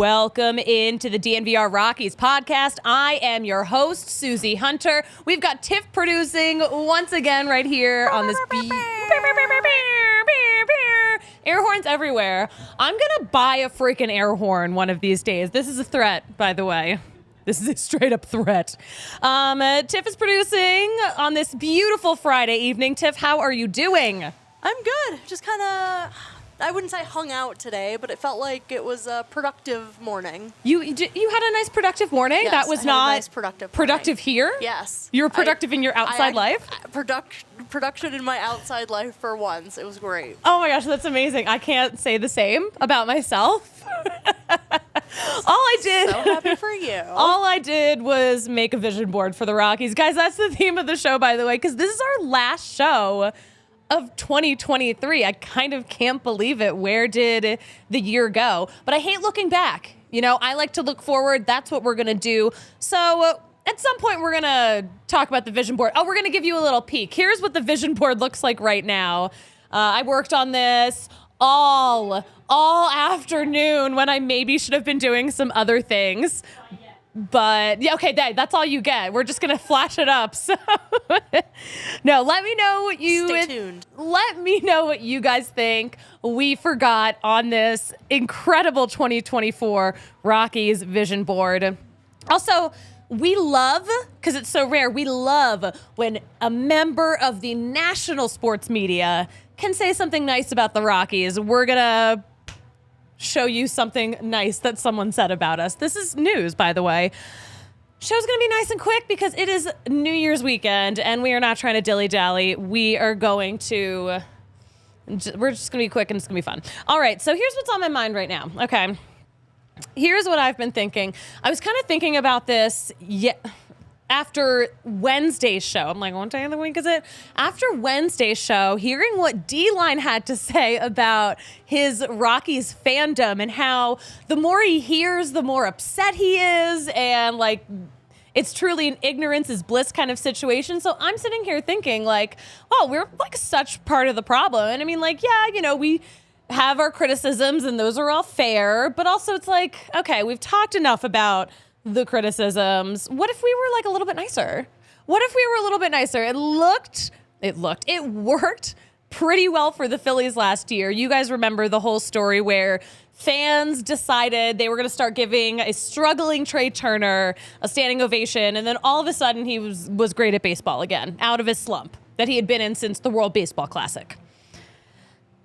Welcome into the DNVR Rockies Podcast. I am your host, Suzie Hunter. We've got Tiff producing once again right here on this air horns everywhere. I'm going to buy a freaking air horn one of these days. This is a threat, by the way. This is a straight up threat. Tiff is producing on this beautiful Friday evening. Tiff, how are you doing? I'm good. Just kind of, I wouldn't say hung out today, but it felt like it was a productive morning. You had a nice productive morning? Yes, that was I had not a nice productive productive here? Yes. You were productive in your outside life? Production in my outside life for once. It was great. Oh my gosh, that's amazing. I can't say the same about myself. All I did. So happy for you. All I did was make a vision board for the Rockies. Guys, that's the theme of the show, by the way, because this is our last show of 2023. I kind of can't believe it. Where did the year go? But I hate looking back. You know, I like to look forward. That's what we're going to do. So at some point, we're going to talk about the vision board. Oh, we're going to give you a little peek. Here's what the vision board looks like right now. I worked on this all afternoon when I maybe should have been doing some other things. But yeah, okay, that's all you get. We're just gonna flash it up. So no, let me know what you Stay tuned. Let me know what you guys think we forgot on this incredible 2024 Rockies vision board. Also, we love, because it's so rare, we love when a member of the national sports media can say something nice about the Rockies. We're gonna show you something nice that someone said about us. This is news, by the way. Show's gonna be nice and quick because it is New Year's weekend and we are not trying to dilly-dally. We're just gonna be quick and it's gonna be fun. All right, so here's what's on my mind right now. Okay, here's what I've been thinking. I was kind of thinking about this after Wednesday's show. I'm like, what day of the week is it? After Wednesday's show, hearing what D-Line had to say about his Rockies fandom and how the more he hears, the more upset he is. And like, it's truly an ignorance is bliss kind of situation. So I'm sitting here thinking like, oh, we're like such part of the problem. And I mean, like, yeah, you know, we have our criticisms and those are all fair. But also it's like, okay, we've talked enough about the criticisms. What if we were like a little bit nicer? What if we were a little bit nicer? It worked pretty well for the Phillies last year. You guys remember the whole story where fans decided they were going to start giving a struggling Trey Turner a standing ovation, and then all of a sudden he was great at baseball again, out of his slump that he had been in since the World Baseball Classic.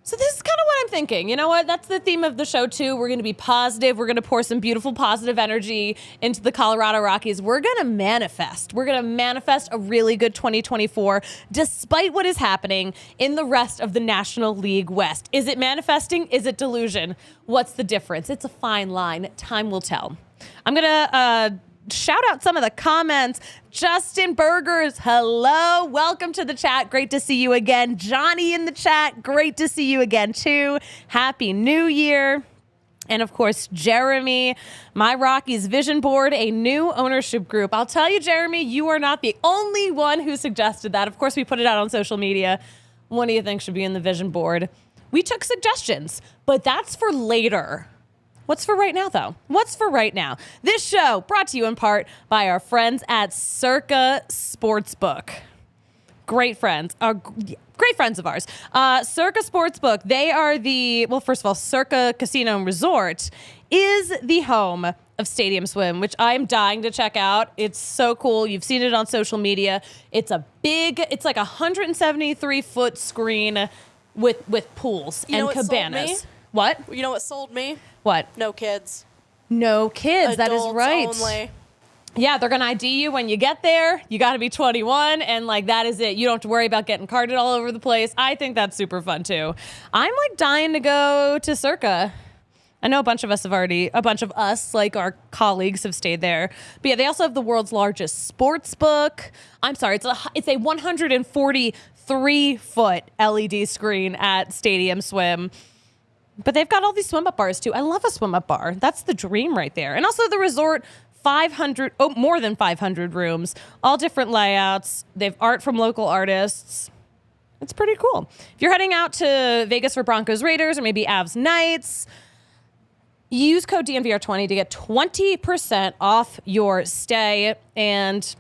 So this is kind of what I'm thinking. You know what? That's the theme of the show, too. We're going to be positive. We're going to pour some beautiful positive energy into the Colorado Rockies. We're going to manifest. We're going to manifest a really good 2024, despite what is happening in the rest of the National League West. Is it manifesting? Is it delusion? What's the difference? It's a fine line. Time will tell. I'm going to shout out some of the comments. Justin Burgers, hello. Welcome to the chat. Great to see you again. Johnny in the chat. Great to see you again, too. Happy New Year. And, of course, Jeremy, my Rockies vision board, a new ownership group. I'll tell you, Jeremy, you are not the only one who suggested that. Of course, we put it out on social media. What do you think should be in the vision board? We took suggestions, but that's for later. What's for right now, though? What's for right now? This show brought to you in part by our friends at Circa Sportsbook. Great friends of ours. Circa Sportsbook, they are first of all, Circa Casino and Resort is the home of Stadium Swim, which I'm dying to check out. It's so cool. You've seen it on social media. It's like a 173-foot screen with pools and cabanas. What? You know what sold me? What? No kids. No kids. That is right. Only. Yeah, they're going to ID you when you get there. You got to be 21, and like that is it. You don't have to worry about getting carded all over the place. I think that's super fun too. I'm like dying to go to Circa. I know a bunch of us, like our colleagues, have stayed there. But yeah, they also have the world's largest sports book. I'm sorry, it's a 143-foot LED screen at Stadium Swim. But they've got all these swim-up bars, too. I love a swim-up bar. That's the dream right there. And also the resort, more than 500 rooms, all different layouts. They have art from local artists. It's pretty cool. If you're heading out to Vegas for Broncos Raiders or maybe Avs Knights, Use code DNVR20 to get 20% off your stay. And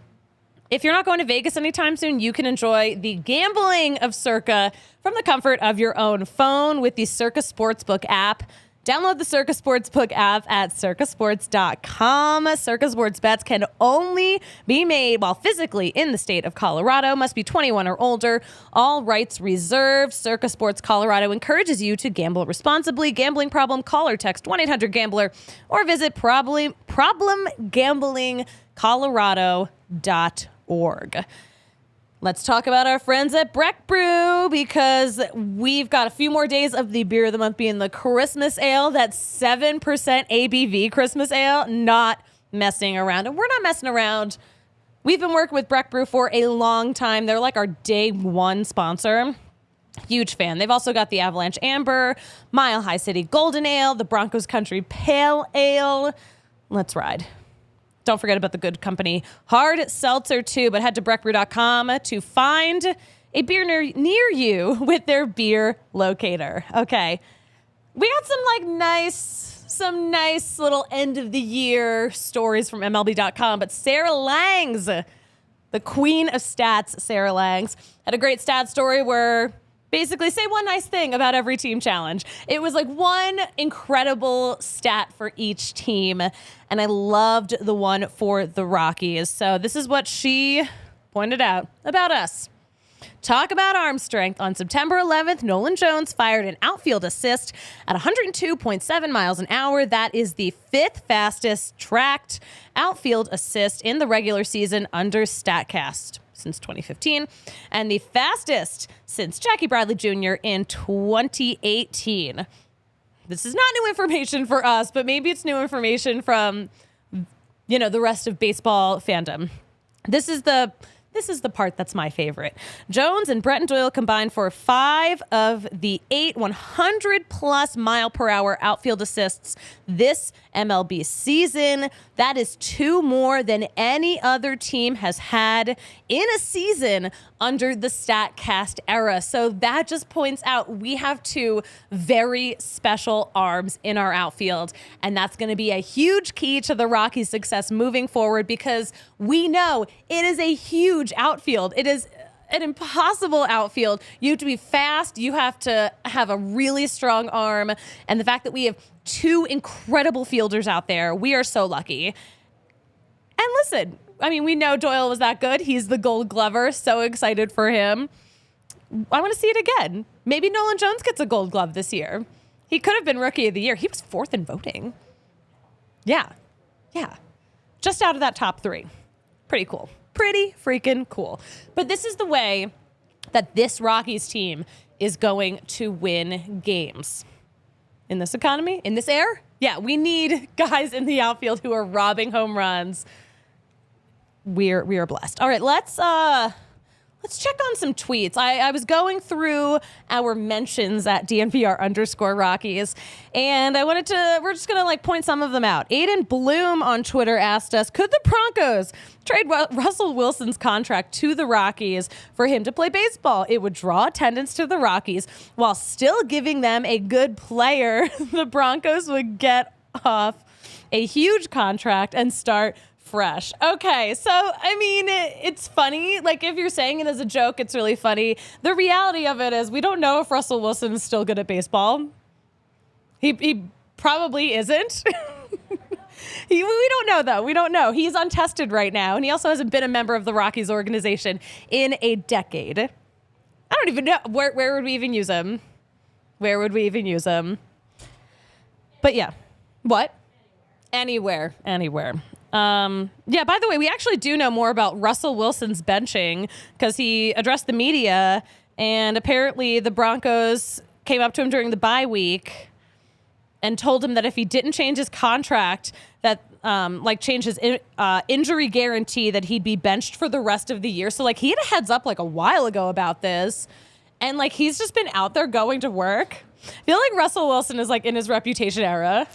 if you're not going to Vegas anytime soon, you can enjoy the gambling of Circa from the comfort of your own phone with the Circa Sportsbook app. Download the Circa Sportsbook app at circasports.com. Circa Sports bets can only be made while physically in the state of Colorado. Must be 21 or older. All rights reserved. Circa Sports Colorado encourages you to gamble responsibly. Gambling problem? Call or text 1-800-GAMBLER or visit problemgamblingcolorado.org. Let's talk about our friends at Breck Brew, because we've got a few more days of the beer of the month being the Christmas Ale, that 7% ABV Christmas Ale. Not messing around. And we're not messing around. We've been working with Breck Brew for a long time. They're like our day one sponsor. Huge fan. They've also got the Avalanche Amber, Mile High City Golden Ale, the Broncos Country Pale Ale. Let's ride. Don't forget about the good company Hard Seltzer too, but head to breckbrew.com to find a beer near you with their beer locator. Okay. We got some nice little end of the year stories from MLB.com, but Sarah Langs, the queen of stats, Sarah Langs, had a great stat story where basically say one nice thing about every team challenge. It was like one incredible stat for each team, and I loved the one for the Rockies. So this is what she pointed out about us. Talk about arm strength. On September 11th, Nolan Jones fired an outfield assist at 102.7 miles an hour. That is the fifth fastest tracked outfield assist in the regular season under StatCast since 2015, and the fastest since Jackie Bradley Jr. in 2018. This is not new information for us, but maybe it's new information from, the rest of baseball fandom. This is the part that's my favorite. Jones and Bretton Doyle combined for 5 of the 8 100-plus mile-per-hour outfield assists this MLB season. That is 2 more than any other team has had in a season under the StatCast era. So that just points out we have 2 very special arms in our outfield, and that's going to be a huge key to the Rockies' success moving forward, because we know it is a huge outfield. It is an impossible outfield. You have to be fast. You have to have a really strong arm. And the fact that we have 2 incredible fielders out there, we are so lucky. And listen, we know Doyle was that good. He's the Gold Glover. So excited for him. I want to see it again. Maybe Nolan Jones gets a Gold Glove this year. He could have been Rookie of the Year. He was 4th in voting. Yeah. Just out of that top 3. Pretty cool. Pretty freaking cool. But this is the way that this Rockies team is going to win games. In this economy, in this air, yeah, we need guys in the outfield who are robbing home runs. We are blessed. All right, let's check on some tweets. I was going through our mentions at DNVR_Rockies, and we're just going to point some of them out. Aiden Bloom on Twitter asked us, could the Broncos trade Russell Wilson's contract to the Rockies for him to play baseball? It would draw attendance to the Rockies while still giving them a good player. The Broncos would get off a huge contract and start fresh. Okay, so it's funny. Like, if you're saying it as a joke, it's really funny. The reality of it is we don't know if Russell Wilson is still good at baseball. He probably isn't. We don't know, though. We don't know. He's untested right now, and he also hasn't been a member of the Rockies organization in a decade. I don't even know. Where would we even use him? Where would we even use him? But yeah. What? Anywhere. Yeah, by the way, we actually do know more about Russell Wilson's benching, because he addressed the media, and apparently the Broncos came up to him during the bye week and told him that if he didn't change his contract, that change his injury guarantee, that he'd be benched for the rest of the year. So he had a heads up a while ago about this, and he's just been out there going to work. I feel like Russell Wilson is in his reputation era.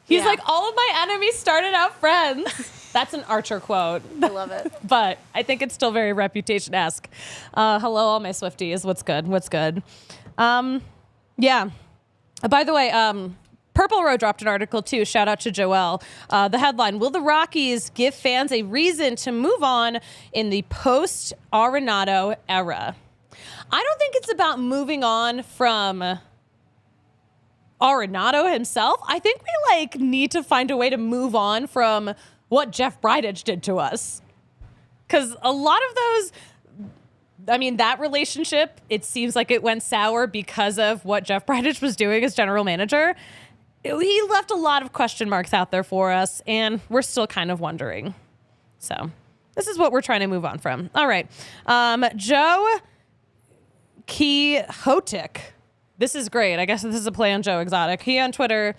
He's all of my enemies started out friends. That's an Archer quote. I love it. But I think it's still very Reputation-esque. Hello, all my Swifties. What's good? Yeah. By the way, Purple Row dropped an article too. Shout out to Joelle. The headline, will the Rockies give fans a reason to move on in the post-Arenado era? I don't think it's about moving on from Arenado himself. I think we need to find a way to move on from what Jeff Bridich did to us. Because a lot of those, that relationship, it seems like it went sour because of what Jeff Bridich was doing as general manager. He left a lot of question marks out there for us, and we're still kind of wondering. So this is what we're trying to move on from. All right. Joe Quixotic. This is great. I guess this is a play on Joe Exotic. He on Twitter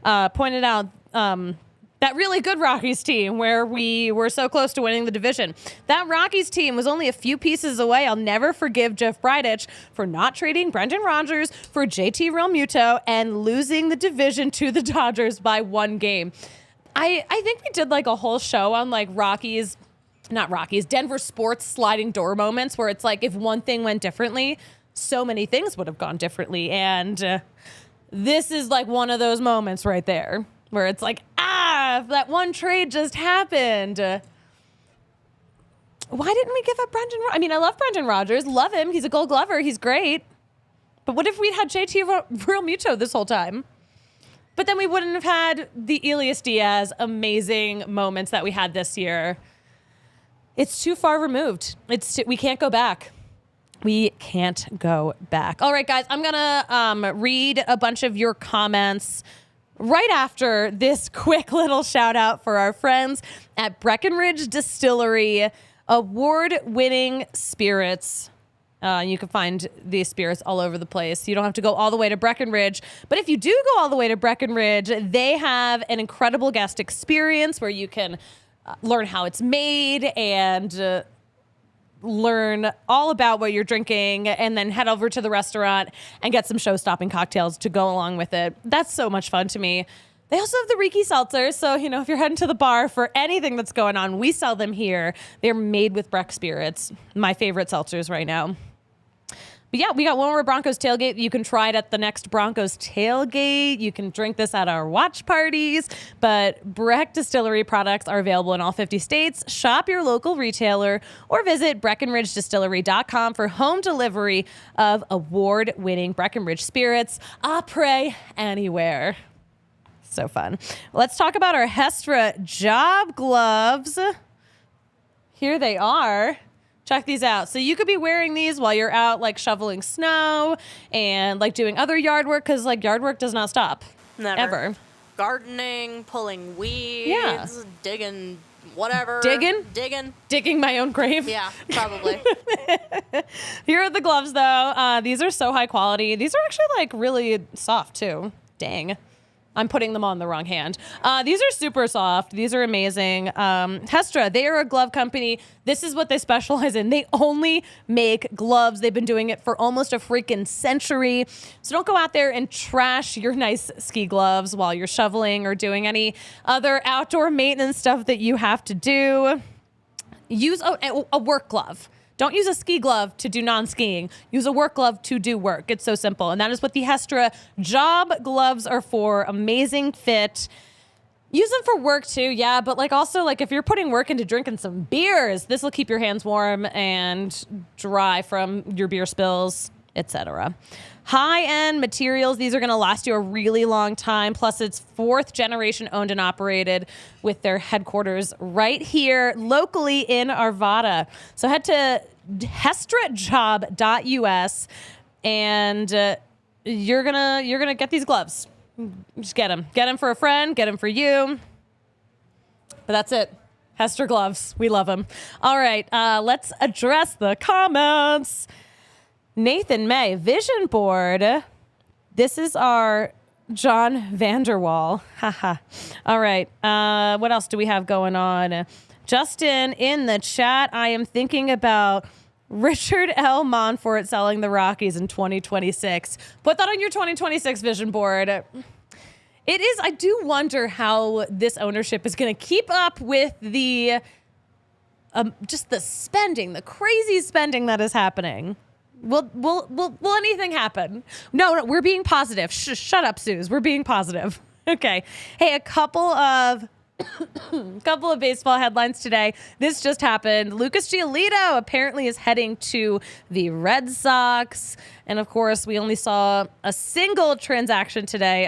pointed out that really good Rockies team where we were so close to winning the division. That Rockies team was only a few pieces away. I'll never forgive Jeff Bridich for not trading Brendan Rodgers for JT Realmuto and losing the division to the Dodgers by 1 game. I think we did a whole show on Denver sports sliding door moments where it's if one thing went differently, so many things would have gone differently. And this is one of those moments right there where it's that one trade just happened. Why didn't we give up Brendan? I love Brendan Rodgers. Love him. He's a Gold Glover. He's great. But what if we'd had JT Realmuto this whole time? But then we wouldn't have had the Elias Diaz amazing moments that we had this year. It's too far removed. We can't go back. We can't go back. All right, guys, I'm going to read a bunch of your comments right after this quick little shout out for our friends at Breckenridge Distillery, award-winning spirits. You can find these spirits all over the place. You don't have to go all the way to Breckenridge. But if you do go all the way to Breckenridge, they have an incredible guest experience where you can learn how it's made and learn all about what you're drinking and then head over to the restaurant and get some show-stopping cocktails to go along with it. That's so much fun to me. They also have the Riki seltzers, so, if you're heading to the bar for anything that's going on, we sell them here. They're made with Breck spirits, my favorite seltzers right now. But yeah, we got one more Broncos tailgate. You can try it at the next Broncos tailgate. You can drink this at our watch parties. But Breck Distillery products are available in all 50 states. Shop your local retailer or visit BreckenridgeDistillery.com for home delivery of award-winning Breckenridge spirits. Après anywhere. So fun. Let's talk about our Hestra job gloves. Here they are. Check these out. So you could be wearing these while you're out shoveling snow and doing other yard work because yard work does not stop. Never. Ever. Gardening, pulling weeds, Yeah. Digging, whatever. Digging my own grave. Yeah, probably. Here are the gloves though. These are so high quality. These are actually really soft too. Dang. I'm putting them on the wrong hand. These are super soft. These are amazing. Hestra, they are a glove company. This is what they specialize in. They only make gloves. They've been doing it for almost a freaking century. So don't go out there and trash your nice ski gloves while you're shoveling or doing any other outdoor maintenance stuff that you have to do. Use a work glove. Don't use a ski glove to do non-skiing. Use a work glove to do work. It's so simple. And that is what the Hestra job gloves are for. Amazing fit. Use them for work too, yeah. But also if you're putting work into drinking some beers, this will keep your hands warm and dry from your beer spills, etc. High-end materials. These are going to last you a really long time. Plus, it's 4th generation owned and operated with their headquarters right here locally in Arvada. So head to hestrajob.us and you're gonna get these gloves. Just get them. Get them for a friend. Get them for you. But that's it. Hestra gloves. We love them. All right. Let's address the comments. Nathan May, Vision Board. This is our John Vanderwall. Haha. All right. What else do we have going on? Justin in the chat. I am thinking about Richard L. Monfort selling the Rockies in 2026. Put that on your 2026 Vision Board. It is. I do wonder how this ownership is going to keep up with the just the spending, the crazy spending that is happening. Will anything happen? No, we're being positive. Shut up, Suze. We're being positive. Okay. Hey, a couple of baseball headlines today. This just happened. Lucas Giolito apparently is heading to the Red Sox. And of course, we only saw a single transaction today.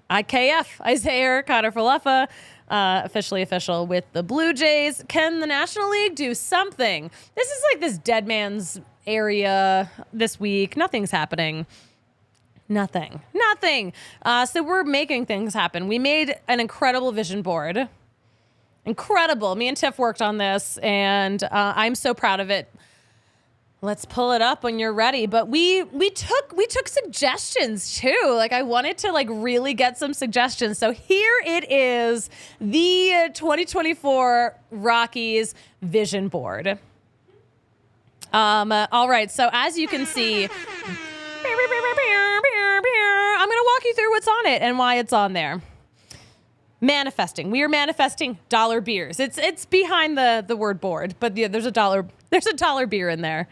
IKF, Isaiah Kiner-Falefa, officially official with the Blue Jays. Can the National League do something? This is like this dead man's area this week. Nothing's happening. Nothing. So we're making things happen. We made an incredible vision board. Incredible. Me and Tiff worked on this, and I'm so proud of it. Let's pull it up when you're ready. But we took suggestions too. Like, I wanted to really get some suggestions. So here it is, the 2024 Rockies vision board. All right. So as you can see, I'm going to walk you through what's on it and why it's on there. Manifesting. We are manifesting dollar beers. It's behind the word board, but yeah, there's a dollar beer in there.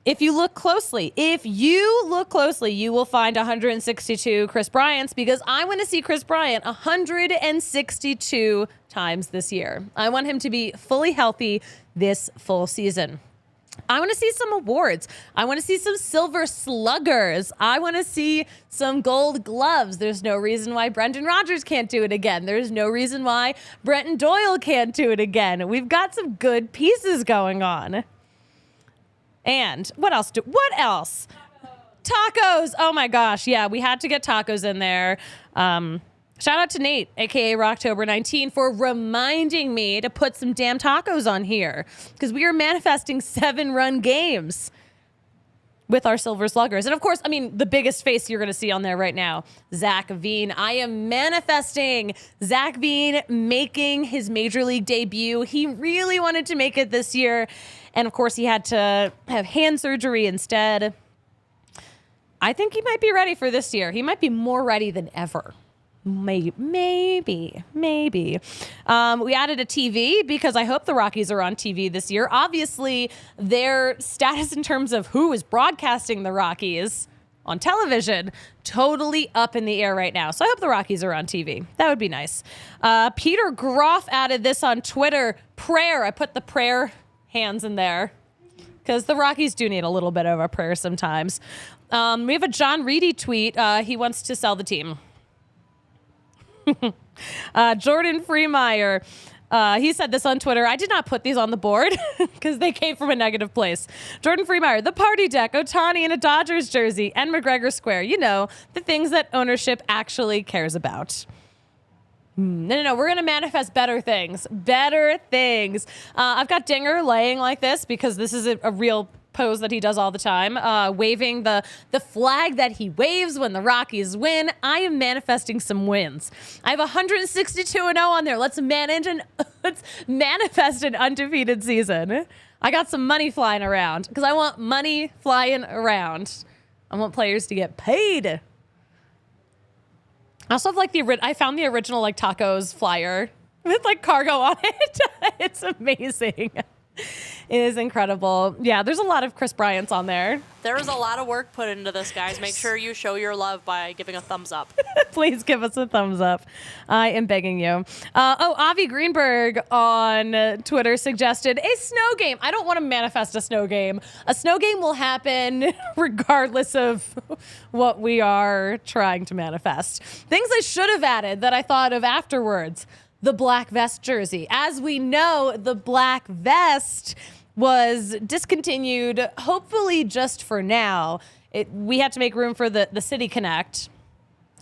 If you look closely, you will find 162 Chris Bryants, because I want to see Chris Bryant 162 times this year. I want him to be fully healthy this full season. I want to see some awards. I want to see some silver sluggers. I want to see some gold gloves. There's no reason why Brendan Rodgers can't do it again. There's no reason why Brenton Doyle can't do it again. We've got some good pieces going on. And what else? Tacos. Oh my gosh. Yeah, we had to get tacos in there. Shout out to Nate, aka Rocktober19, for reminding me to put some damn tacos on here, because we are manifesting 7-run games with our silver sluggers. And of course, I mean, the biggest face you're going to see on there right now, Zach Veen. I am manifesting Zach Veen making his major league debut. He really wanted to make it this year. And of course, he had to have hand surgery instead. I think he might be ready for this year. He might be more ready than ever. Maybe. We added a TV because I hope the Rockies are on TV this year. Obviously, their status in terms of who is broadcasting the Rockies on television, totally up in the air right now. So I hope the Rockies are on TV. That would be nice. Peter Groff added this on Twitter. Prayer. I put the prayer hands in there because the Rockies do need a little bit of a prayer sometimes. We have a John Reedy tweet. He wants to sell the team. Jordan Freemeyer, he said this on Twitter. I did not put these on the board because they came from a negative place. Jordan Freemeyer, the party deck, Ohtani in a Dodgers jersey, and McGregor Square. You know, the things that ownership actually cares about. No. We're going to manifest better things. I've got Dinger laying like this because this is a real pose that he does all the time, waving the flag that he waves when the Rockies win. I am manifesting some wins. I have 162-0 on there. Let's manifest an undefeated season. I got some money flying around because I want money flying around. I want players to get paid. I also have I found the original tacos flyer with cargo on it. It's amazing. It is incredible. Yeah, there's a lot of Chris Bryants on there. There is a lot of work put into this, guys. Make sure you show your love by giving a thumbs up. Please give us a thumbs up. I am begging you. Avi Greenberg on Twitter suggested a snow game. I don't want to manifest a snow game. A snow game will happen regardless of what we are trying to manifest. Things I should have added that I thought of afterwards. The black vest jersey. As we know, the black vest was discontinued, hopefully just for now. We had to make room for the City Connect.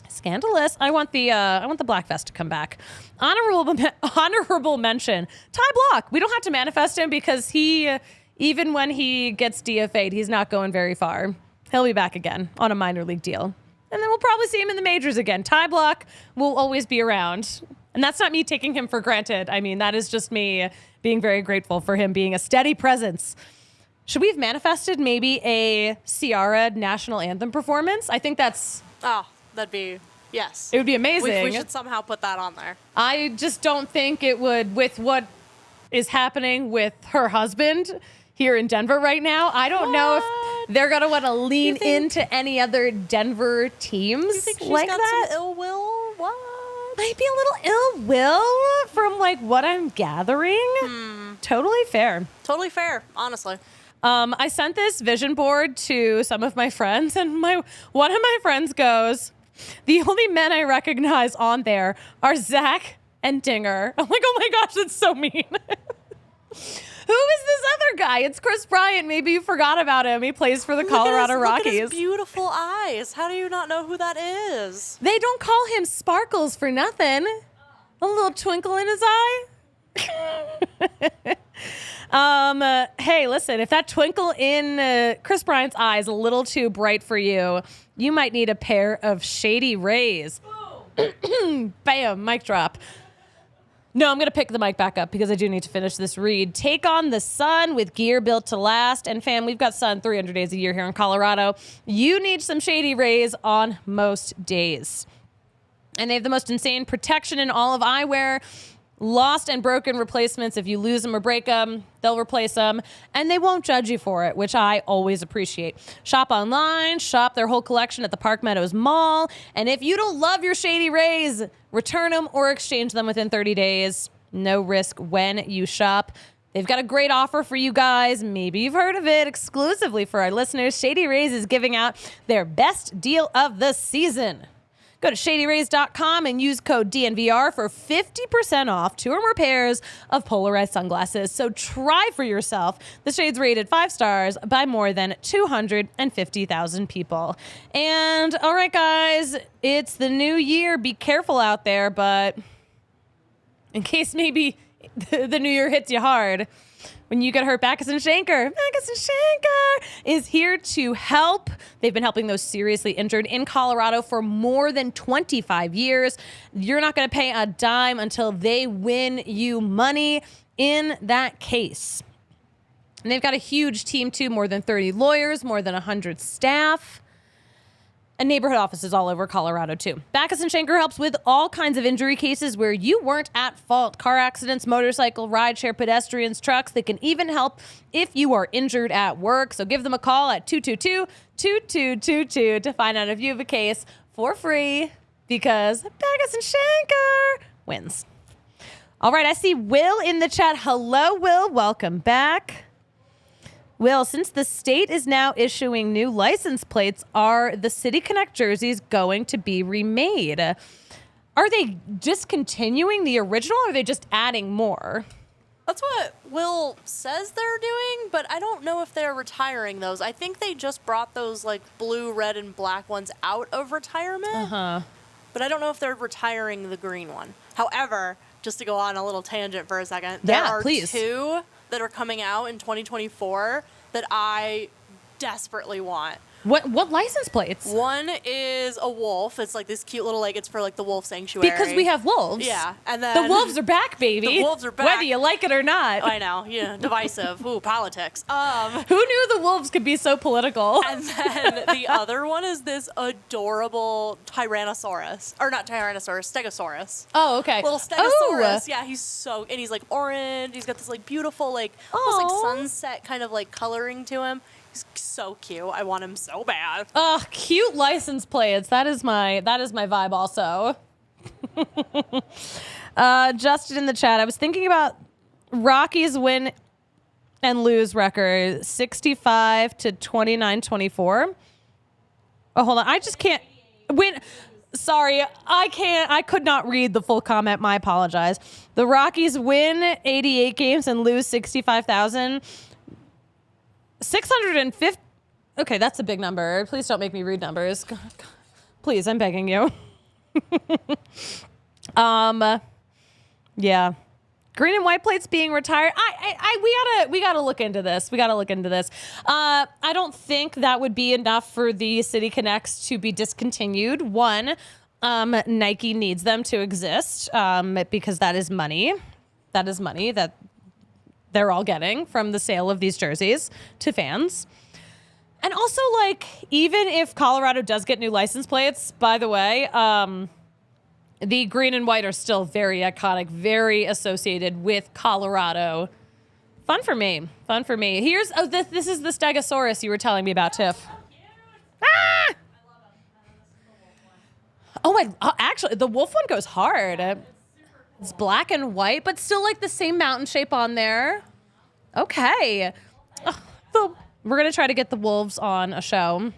Scandalous. I want the black vest to come back. Honorable mention. Ty Block. We don't have to manifest him because even when he gets DFA'd, he's not going very far. He'll be back again on a minor league deal. And then we'll probably see him in the majors again. Ty Block will always be around. And that's not me taking him for granted. I mean, that is just me being very grateful for him being a steady presence. Should we have manifested maybe a Ciara national anthem performance? I think that's... Oh, that'd be... Yes. It would be amazing. We should somehow put that on there. I just don't think it would, with what is happening with her husband. here in Denver right now. I don't know if they're going to want to lean into any other Denver teams You think she's like got that. some ill will? What? Might be a little ill will from like what I'm gathering. Totally fair. Totally fair, honestly. I sent this vision board to some of my friends, and one of my friends goes, "The only men I recognize on there are Zach and Dinger." I'm like, oh my gosh, that's so mean. Who is this other guy? It's Chris Bryant. Maybe you forgot about him. He plays for the Colorado Rockies. Look at his beautiful eyes. How do you not know who that is? They don't call him Sparkles for nothing. A little twinkle in his eye. Hey, listen, if that twinkle in Chris Bryant's eye is a little too bright for you, you might need a pair of shady rays. Bam, mic drop. No, I'm going to pick the mic back up because I do need to finish this read. Take on the sun with gear built to last. And fam, we've got sun 300 days a year here in Colorado. You need some shady rays on most days. And they have the most insane protection in all of eyewear. Lost and broken replacements. If you lose them or break them, they'll replace them. And they won't judge you for it, which I always appreciate. Shop online, shop their whole collection at the Park Meadows Mall. And if you don't love your shady rays, return them or exchange them within 30 days. No risk when you shop. They've got a great offer for you guys. Maybe you've heard of it. Exclusively for our listeners, Shady Rays is giving out their best deal of the season. Go to shadyrays.com and use code DNVR for 50% off 2 or more pairs of polarized sunglasses. So try for yourself. The shades rated 5 stars by more than 250,000 people. And all right, guys, it's the new year. Be careful out there, but in case maybe the new year hits you hard, when you get hurt, Backus and Shanker is here to help. They've been helping those seriously injured in Colorado for more than 25 years. You're not going to pay a dime until they win you money in that case. And they've got a huge team, too, more than 30 lawyers, more than 100 staff. And neighborhood offices all over Colorado, too. Backus and Shanker helps with all kinds of injury cases where you weren't at fault. Car accidents, motorcycle, rideshare, pedestrians, trucks. They can even help if you are injured at work. So give them a call at 222-2222 to find out if you have a case for free, because Backus and Shanker wins. All right, I see Will in the chat. Hello, Will. Welcome back. Will, since the state is now issuing new license plates, are the City Connect jerseys going to be remade? Are they discontinuing the original, or are they just adding more? That's what Will says they're doing, but I don't know if they're retiring those. I think they just brought those like blue, red, and black ones out of retirement. But I don't know if they're retiring the green one. However, just to go on a little tangent for a second, there are please. 2 that are coming out in 2024 that I desperately want. What license plates? One is a wolf. It's like this cute little, like, it's for like the wolf sanctuary. Because we have wolves. Yeah. And then the wolves are back, baby. The wolves are back. Whether you like it or not. I know. Yeah. Divisive. Ooh, politics. Who knew the wolves could be so political? And then the other one is this adorable Tyrannosaurus. Or not Tyrannosaurus, Stegosaurus. Oh, okay. Little Stegosaurus. Yeah, and he's like orange. He's got this like beautiful, like almost like sunset kind of like coloring to him. He's so cute. I want him so bad. Cute license plates. That is my vibe also. Justin in the chat. I was thinking about Rockies win and lose record 65 to 29-24. Oh, hold on. I just can't win. Sorry, I could not read the full comment. My apologize. The Rockies win 88 games and lose 65,000. 650. Okay, that's a big number. Please don't make me read numbers. God. Please, I'm begging you. Yeah. Green and white plates being retired. We gotta look into this. I don't think that would be enough for the City Connects to be discontinued. One, Nike needs them to exist because that is money. That is money that they're all getting from the sale of these jerseys to fans. And also, like, even if Colorado does get new license plates, by the way, the green and white are still very iconic, very associated with Colorado Fun for me. Here's, this is the Stegosaurus you were telling me about, Tiff. Ah! Actually, the wolf one goes hard. It's black and white, but still like the same mountain shape on there. Okay. We're going to try to get the wolves on a show.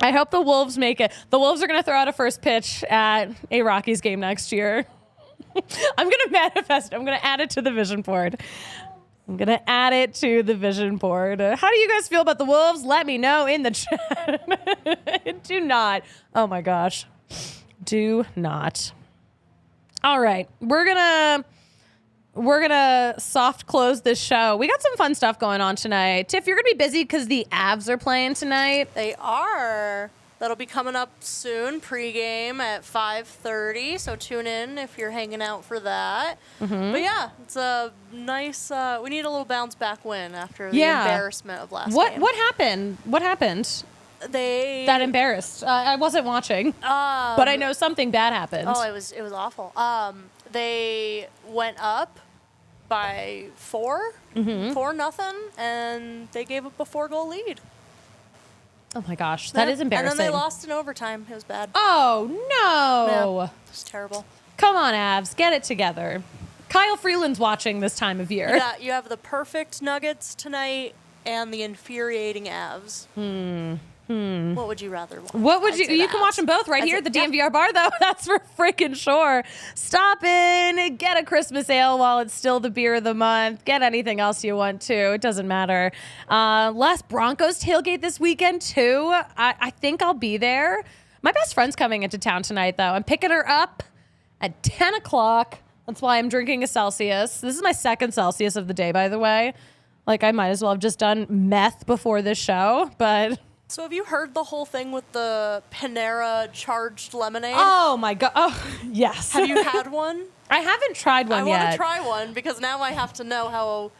I hope the Wolves make it. The Wolves are going to throw out a first pitch at a Rockies game next year. I'm going to manifest it. I'm going to add it to the vision board. How do you guys feel about the Wolves? Let me know in the chat. Do not. Oh my gosh. Do not. All right. We're gonna soft close this show. We got some fun stuff going on tonight. Tiff, you're gonna be busy because the Avs are playing tonight. They are. That'll be coming up soon, pregame at 5:30. So tune in if you're hanging out for that. Mm-hmm. But yeah, it's a nice. We need a little bounce back win after the embarrassment of last game. What happened? That embarrassed. I wasn't watching, but I know something bad happened. Oh, it was awful. They went up by 4-0, and they gave up a 4-goal lead. Oh my gosh, that is embarrassing. And then they lost in overtime. It was bad. Oh no, yeah, it was terrible. Come on, Avs, get it together. Kyle Freeland's watching this time of year. Yeah, you have the perfect Nuggets tonight and the infuriating Avs. What would you rather watch? You can watch them both right here at the DNVR bar, though. That's for freaking sure. Stop in, get a Christmas ale while it's still the beer of the month. Get anything else you want to. It doesn't matter. Les Broncos tailgate this weekend, too. I think I'll be there. My best friend's coming into town tonight, though. I'm picking her up at 10 o'clock. That's why I'm drinking a Celsius. This is my second Celsius of the day, by the way. Like, I might as well have just done meth before this show, but... So have you heard the whole thing with the Panera charged lemonade? Oh my God. Oh, yes. Have you had one? I haven't tried one yet. I want to try one because now I have to know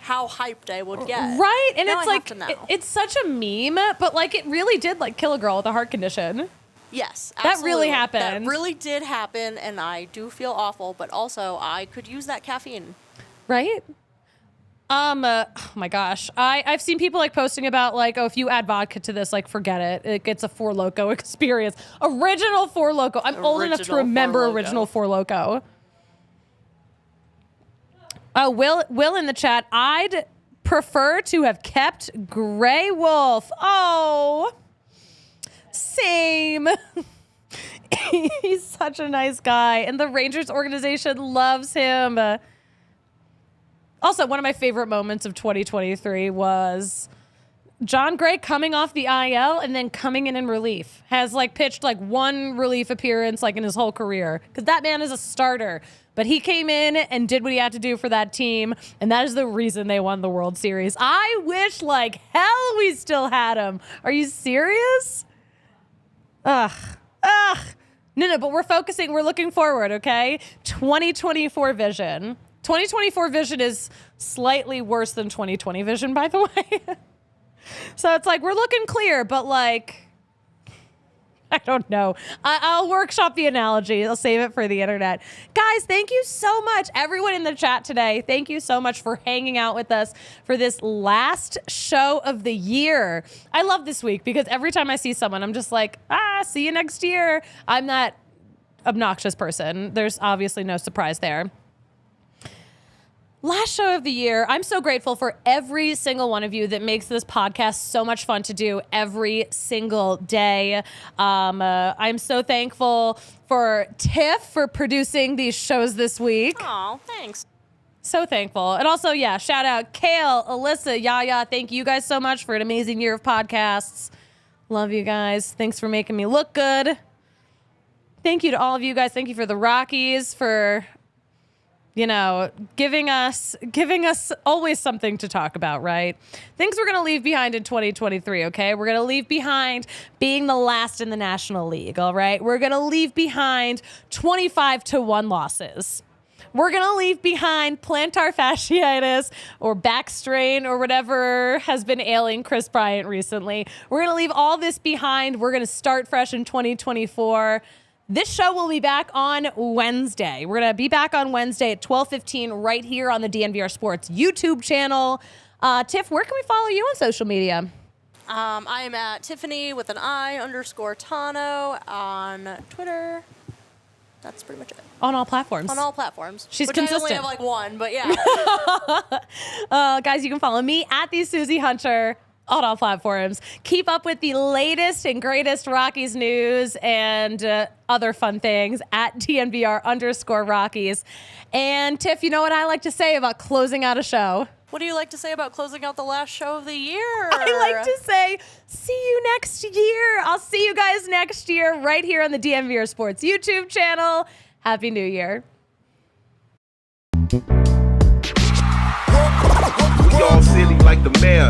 how hyped I would get. Right? And now it's like, it's such a meme, but like it really did like kill a girl with a heart condition. Yes, absolutely. That really happened. That really did happen, and I do feel awful, but also I could use that caffeine. Right? Oh my gosh. I've seen people like posting about like, oh, if you add vodka to this, like forget it. It gets a Four Loko experience. Original Four Loko. I'm old enough to remember original Four Loko. Oh, Will in the chat. I'd prefer to have kept Grey Wolf. Oh, same. He's such a nice guy. And the Rangers organization loves him. Also, one of my favorite moments of 2023 was John Gray coming off the IL and then coming in relief. Has like pitched like one relief appearance like in his whole career. Because that man is a starter. But he came in and did what he had to do for that team. And that is the reason they won the World Series. I wish like hell we still had him. Are you serious? Ugh. No, but we're looking forward, okay? 2024 vision. 2024 vision is slightly worse than 2020 vision, by the way. So it's like, we're looking clear, but like, I don't know. I'll workshop the analogy. I'll save it for the internet. Guys, thank you so much. Everyone in the chat today, thank you so much for hanging out with us for this last show of the year. I love this week because every time I see someone, I'm just like, see you next year. I'm that obnoxious person. There's obviously no surprise there. Last show of the year. I'm so grateful for every single one of you that makes this podcast so much fun to do every single day. I'm so thankful for Tiff for producing these shows this week. Oh, thanks. So thankful. And also, shout out Kale, Alyssa, Yaya. Thank you guys so much for an amazing year of podcasts. Love you guys. Thanks for making me look good. Thank you to all of you guys. Thank you for the Rockies for... giving us always something to talk about, right? Things we're going to leave behind in 2023, okay? We're going to leave behind being the last in the National League, all right? We're going to leave behind 25-1 losses. We're going to leave behind plantar fasciitis or back strain or whatever has been ailing Chris Bryant recently. We're going to leave all this behind. We're going to start fresh in 2024. This show will be back on Wednesday. We're going to be back on Wednesday at 12:15 right here on the DNVR Sports YouTube channel. Tiff, where can we follow you on social media? I am at Tiffany with an I_Tano on Twitter. That's pretty much it. On all platforms. On all platforms. She's which consistent. I only have like one, but yeah. Guys, you can follow me at the Suzie Hunter on all platforms. Keep up with the latest and greatest Rockies news and other fun things at DNVR_Rockies. And Tiff, you know what I like to say about closing out a show? What do you like to say about closing out the last show of the year? I like to say, see you next year. I'll see you guys next year right here on the DNVR Sports YouTube channel. Happy New Year. We all silly like the mayor.